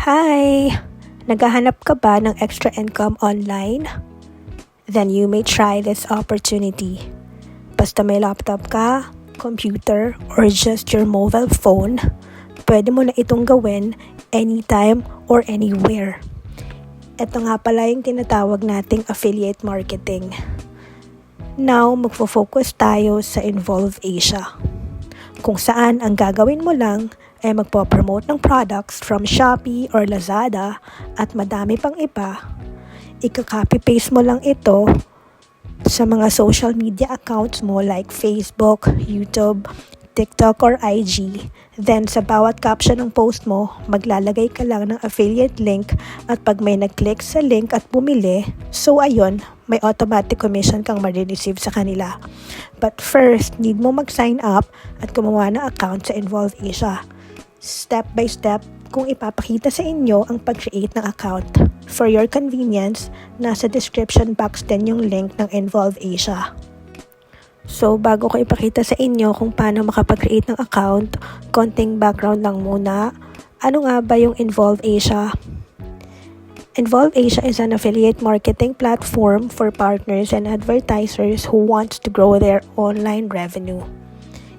Hi! Naghahanap ka ba ng extra income online? Then you may try this opportunity. Basta may laptop ka, computer, or just your mobile phone, pwede mo na itong gawin anytime or anywhere. Ito nga pala yung tinatawag nating affiliate marketing. Now, magfo-focus tayo sa Involve Asia. Kung saan ang gagawin mo lang ay magpo-promote ng products from Shopee or Lazada at madami pang iba. Ika-copy-paste mo lang ito sa mga social media accounts mo like Facebook, YouTube, TikTok or IG. Then sa bawat caption ng post mo, maglalagay ka lang ng affiliate link at pag may nag-click sa link at bumili, so ayun, may automatic commission kang marireceive sa kanila. But first, need mo mag-sign up at gumawa ng account sa Involve Asia. Step by step, kung ipapakita sa inyo ang pag-create ng account. For your convenience, nasa description box din yung link ng Involve Asia. So, bago ko ipakita sa inyo kung paano makapag-create ng account, konting background lang muna. Ano nga ba yung Involve Asia? Involve Asia is an affiliate marketing platform for partners and advertisers who wants to grow their online revenue.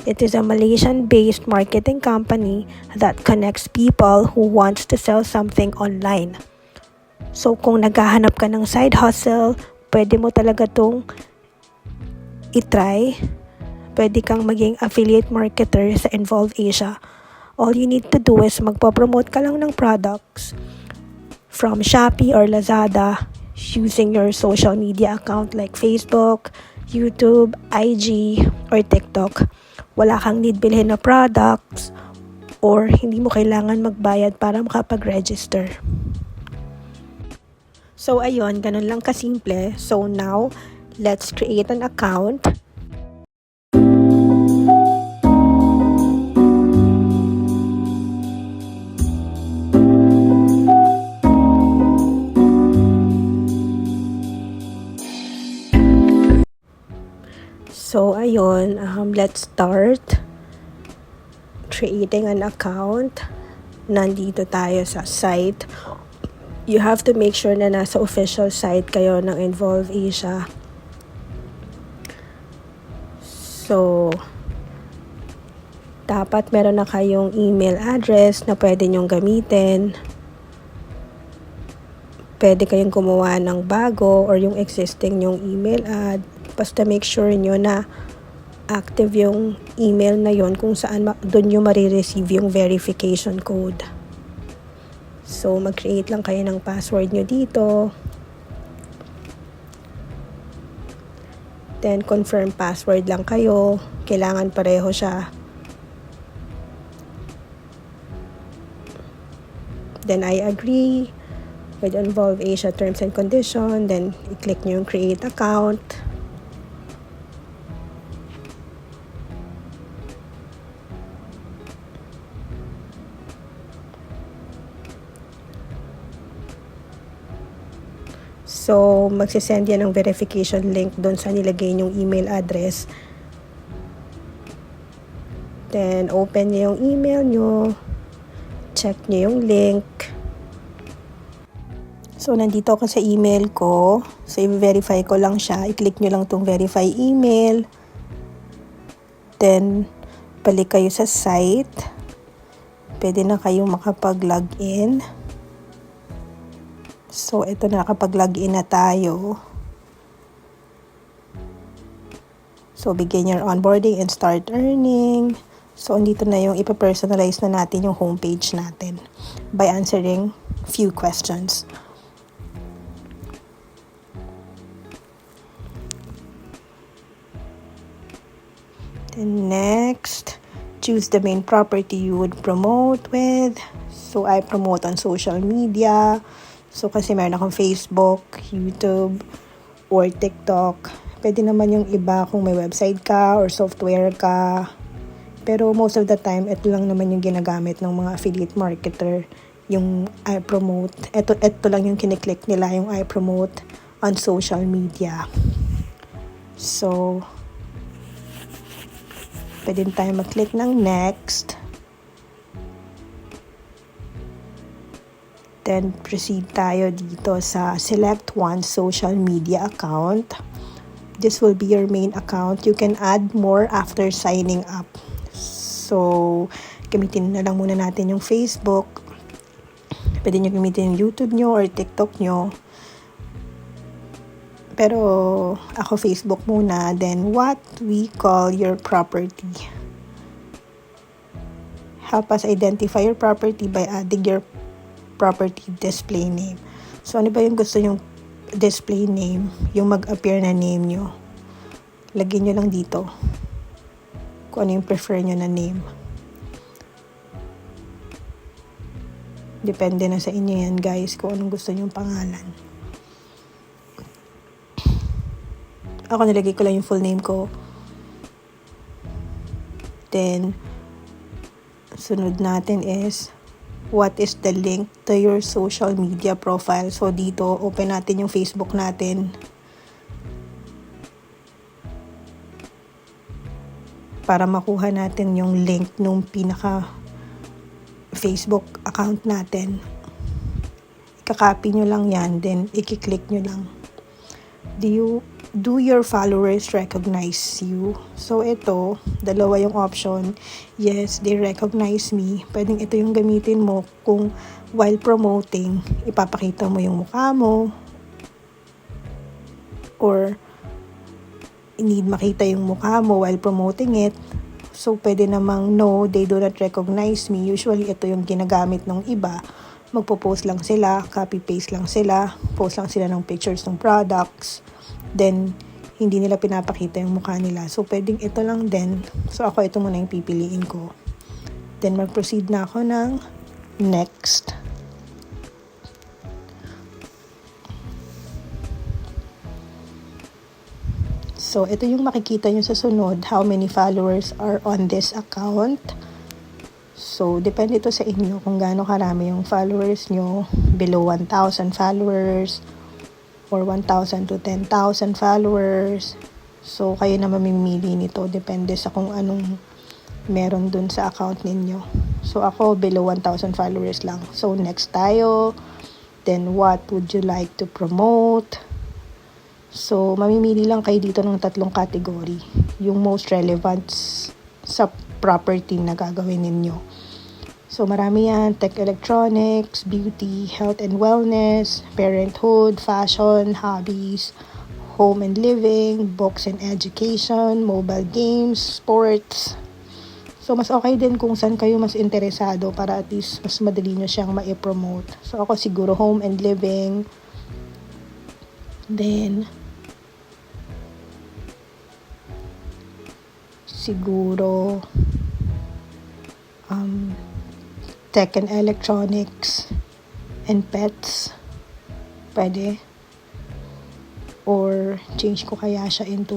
It is a Malaysian-based marketing company that connects people who wants to sell something online. So, kung naghahanap ka ng side hustle, pwede mo talaga tong itry. Pwede kang maging affiliate marketer sa Involve Asia. All you need to do is magpo-promote ka lang ng products from Shopee or Lazada using your social media account like Facebook, YouTube, IG, or TikTok. Wala kang need bilhin na products or hindi mo kailangan magbayad para makapag-register. So ayun, ganun lang kasimple. So now, let's create an account. So, ayun, let's start creating an account. Nandito tayo sa site. You have to make sure na nasa official site kayo ng Involve Asia. So, dapat meron na kayong email address na pwede nyong gamitin. Pwede kayong gumawa ng bago or yung existing yung email ad. Basta make sure nyo na active yung email na yon kung saan doon nyo marireceive yung verification code. So, mag-create lang kayo ng password nyo dito. Then, confirm password lang kayo. Kailangan pareho siya. Then, I agree with Involve Asia terms and condition. Then, i-click nyo yung create account. So, magsisend yan ng verification link doon sa nilagay yung email address. Then, open nyo yung email nyo. Check nyo yung link. So, nandito ako sa email ko. So, i-verify ko lang siya. I-click nyo lang itong verify email. Then, balik kayo sa site. Pwede na kayong makapag-login. So, ito na, nakapag-login na tayo. So, begin your onboarding and start earning. So, andito na yung ipapersonalize na natin yung homepage natin by answering few questions. Then next, choose the main property you would promote with. So, I promote on social media. So, kasi meron akong Facebook, YouTube, or TikTok. Pwede naman yung iba kung may website ka or software ka. Pero most of the time, ito lang naman yung ginagamit ng mga affiliate marketer. Yung I promote. Ito lang yung kiniklik nila, yung I promote on social media. So, pwede tayo mag-click ng next. Then, proceed tayo dito sa select one social media account. This will be your main account. You can add more after signing up. So, gamitin na lang muna natin yung Facebook. Pwede nyo gamitin yung YouTube nyo or TikTok nyo. Pero, ako Facebook muna. Then, what we call your property. Help us identify your property by adding your property display name. So, ano ba yung gusto nyong display name? Yung mag-appear na name nyo. Lagyan nyo lang dito. Kung ano yung prefer nyo na name. Depende na sa inyo yan, guys, kung anong gusto nyong pangalan. Ako nilagay ko lang yung full name ko. Then, sunod natin is what is the link to your social media profile. So, dito, open natin yung Facebook natin. Para makuha natin yung link nung pinaka Facebook account natin. Ikakopy nyo lang yan, then ikiklik nyo lang. Do your followers recognize you? So, ito, dalawa yung option. Yes, they recognize me. Pwedeng ito yung gamitin mo kung while promoting, ipapakita mo yung mukha mo. Or, need makita yung mukha mo while promoting it. So, pwede namang no, they do not recognize me. Usually, ito yung ginagamit ng iba. Magpo-post lang sila, copy-paste lang sila, post lang sila ng pictures ng products. Then, hindi nila pinapakita yung mukha nila. So, pwedeng ito lang din. So, ako ito muna yung pipiliin ko. Then, mag-proceed na ako ng next. So, ito yung makikita nyo sa sunod. How many followers are on this account? So, depende ito sa inyo kung gaano karami yung followers nyo. Below 1,000 followers. Or 1,000 to 10,000 followers. So, kayo na mamimili nito. Depende sa kung anong meron dun sa account ninyo. So, ako below 1,000 followers lang. So, next tayo. Then, what would you like to promote? So, mamimili lang kayo dito ng 3 category. Yung most relevant sa property na gagawin ninyo. So, marami yan. Tech electronics, beauty, health and wellness, parenthood, fashion, hobbies, home and living, books and education, mobile games, sports. So, mas okay din kung saan kayo mas interesado para at least mas madali nyo siyang ma-promote. So, ako siguro home and living. Then, siguro tech and electronics and pets. Pwede. Or change ko kaya siya into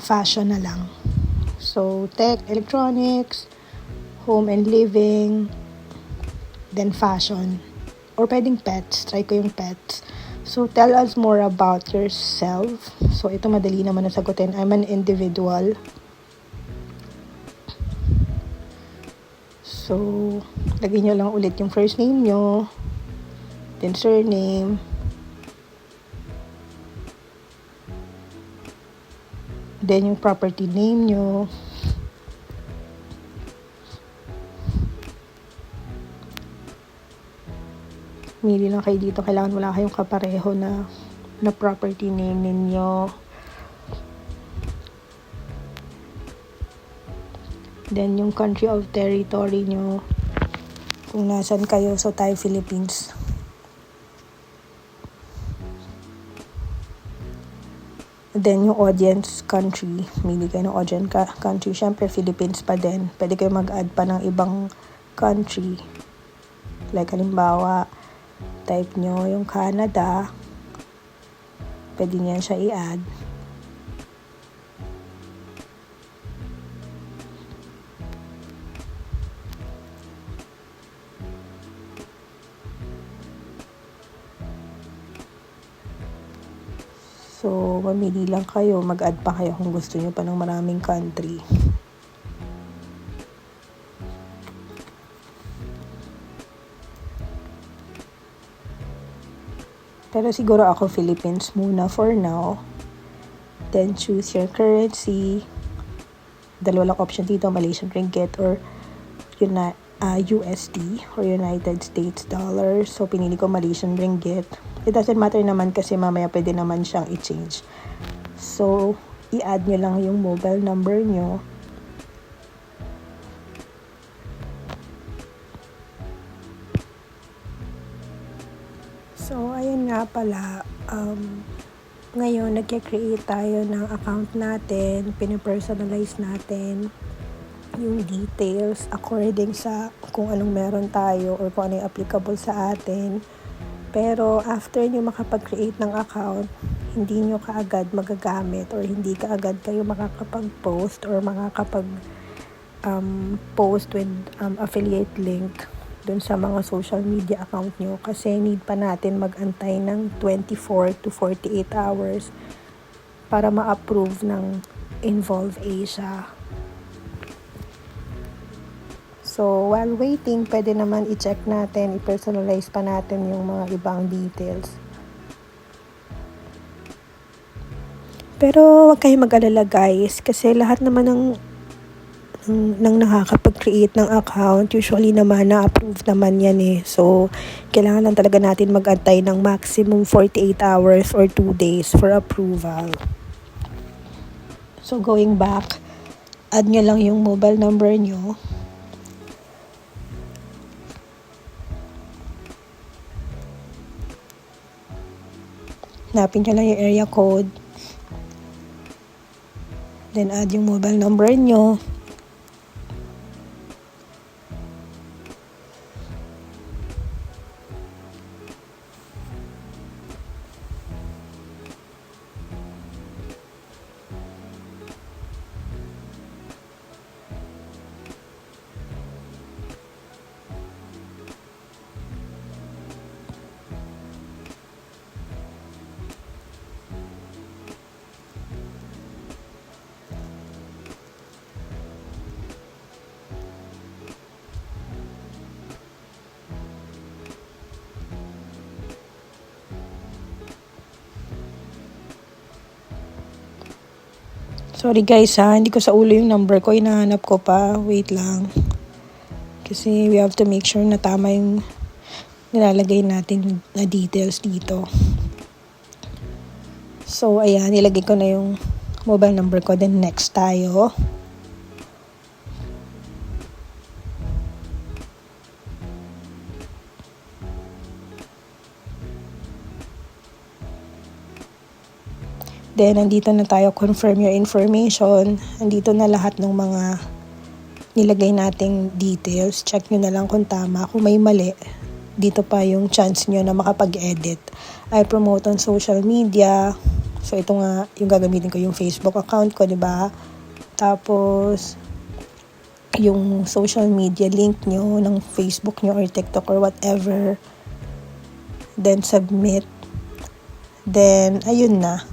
fashion na lang. So, tech, electronics, home and living, then fashion. Or pwedeng pets. Try ko yung pets. So, tell us more about yourself. So, ito madali naman na sagutin. I'm an individual. So, lagay nyo lang ulit yung first name nyo. Then, surname. Then, yung property name nyo. Mili lang kayo dito. Kailangan wala kayong kapareho na property name ninyo. Then, yung country of territory nyo. Kung nasan kayo. So, tayo Philippines. Then, yung audience country. Mili kayo ng audience country. Siyempre, Philippines pa din. Pwede kayo mag-add pa ng ibang country. Like, halimbawa, type nyo yung Canada. Pwede niyan siya i-add. So, mamili lang kayo. Mag-add pa kayo kung gusto nyo pa ng maraming country. Pero siguro ako Philippines muna for now. Then choose your currency. Dalawa lang option dito, Malaysian ringgit or USD or United States dollar. So pinili ko Malaysian ringgit. It doesn't matter naman kasi mamaya pwede naman siyang i-change. So i-add nyo lang yung mobile number nyo. So, ayun nga pala, ngayon nag-create tayo ng account natin, pinipersonalize natin yung details according sa kung anong meron tayo or kung ano yung applicable sa atin. Pero after nyo makapag-create ng account, hindi nyo kaagad magagamit or hindi kaagad kayo makakapag-post or makakapag-post with affiliate link dun sa mga social media account nyo kasi need pa natin mag-antay ng 24 to 48 hours para ma-approve ng Involve Asia. So, while waiting, pwede naman i-check natin, i-personalize pa natin yung mga ibang details. Pero huwag kayong mag-alala guys kasi lahat naman ng nakakapag-create ng account, usually naman na-approve naman yan eh. So, kailangan lang talaga natin mag-antay ng maximum 48 hours or 2 days for approval. So, going back, add nyo lang yung mobile number nyo. Hanapin nyo lang yung area code. Then, add yung mobile number nyo. Sorry guys hindi ko sa ulo yung number ko, hinahanap ko pa, wait lang. Kasi we have to make sure na tama yung nilalagay natin na details dito. So ayan, nilagay ko na yung mobile number ko, then next tayo. Then, nandito na tayo, confirm your information. Nandito na lahat ng mga nilagay nating details. Check nyo na lang kung tama. Kung may mali, dito pa yung chance nyo na makapag-edit. I promote on social media. So, ito nga, yung gagamitin ko yung Facebook account ko, diba? Tapos, yung social media link nyo ng Facebook nyo or TikTok or whatever. Then, submit. Then, ayun na.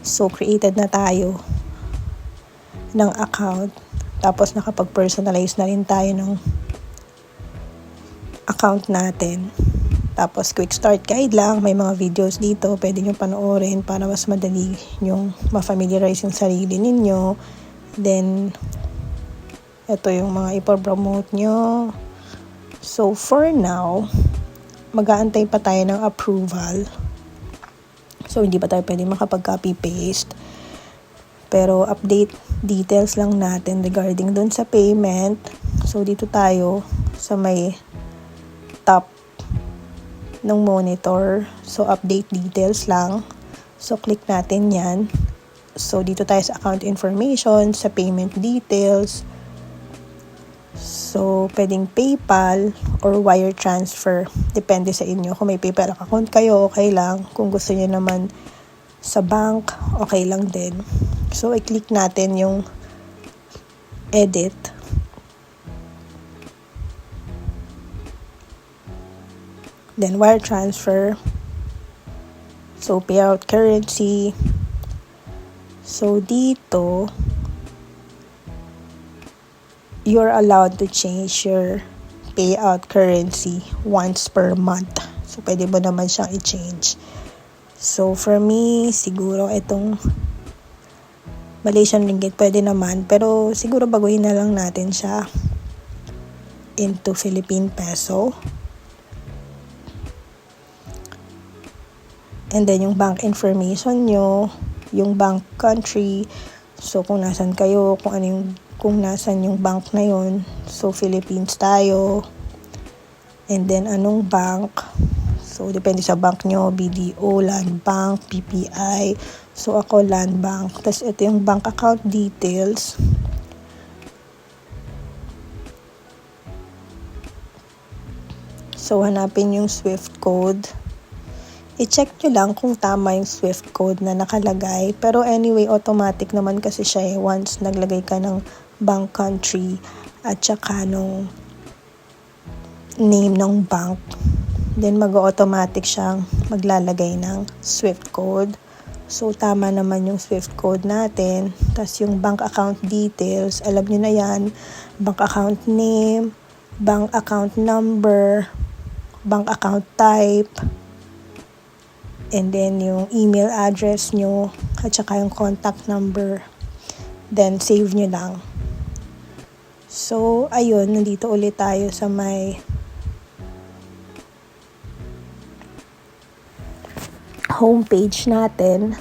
So, created na tayo ng account. Tapos, nakapag-personalize na rin tayo ng account natin. Tapos, quick start guide lang. May mga videos dito. Pwede nyo panoorin para mas madali nyong ma-familiarize yung sarili ninyo. Then, ito yung mga ipopromote nyo. So, for now, mag-aantay pa tayo ng approval. So, hindi pa tayo pwede makapag-copy-paste. Pero, update details lang natin regarding dun sa payment. So, dito tayo sa may top ng monitor. So, update details lang. So, click natin yan. So, dito tayo sa account information, sa payment details. So, pwedeng PayPal or wire transfer. Depende sa inyo. Kung may PayPal account kayo, okay lang. Kung gusto niyo naman sa bank, okay lang din. So, i-click natin yung edit. Then, wire transfer. So, payout currency. So, dito, you're allowed to change your payout currency once per month. So, pwede mo naman siyang i-change. So, for me, siguro itong Malaysian ringgit pwede naman. Pero, siguro baguhin na lang natin siya into Philippine peso. And then, yung bank information nyo, yung bank country. So, kung nasan kayo, kung nasan yung bank na yon. So, Philippines tayo. And then, anong bank? So, depende sa bank nyo, BDO, Land Bank, PPI. So, ako Land Bank. Tapos, ito yung bank account details. So, hanapin yung SWIFT code. I-check nyo lang kung tama yung SWIFT code na nakalagay. Pero anyway, automatic naman kasi siya once naglagay ka ng bank country at saka nung name ng bank. Then mag-automatic siyang maglalagay ng SWIFT code. So tama naman yung SWIFT code natin. Tapos yung bank account details, alam nyo na yan. Bank account name, bank account number, bank account type, and then yung email address nyo, at saka yung contact number. Then, save nyo lang. So, ayun, nandito ulit tayo sa may homepage natin.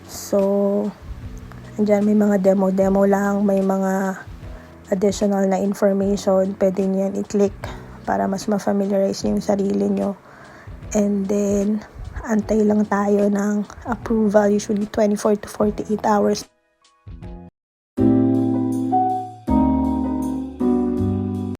So, andyan may mga demo lang, may mga additional na information. Pwede nyo yan i-click para mas ma-familiarize nyo yung sarili nyo. And then, antay lang tayo ng approval, usually 24 to 48 hours.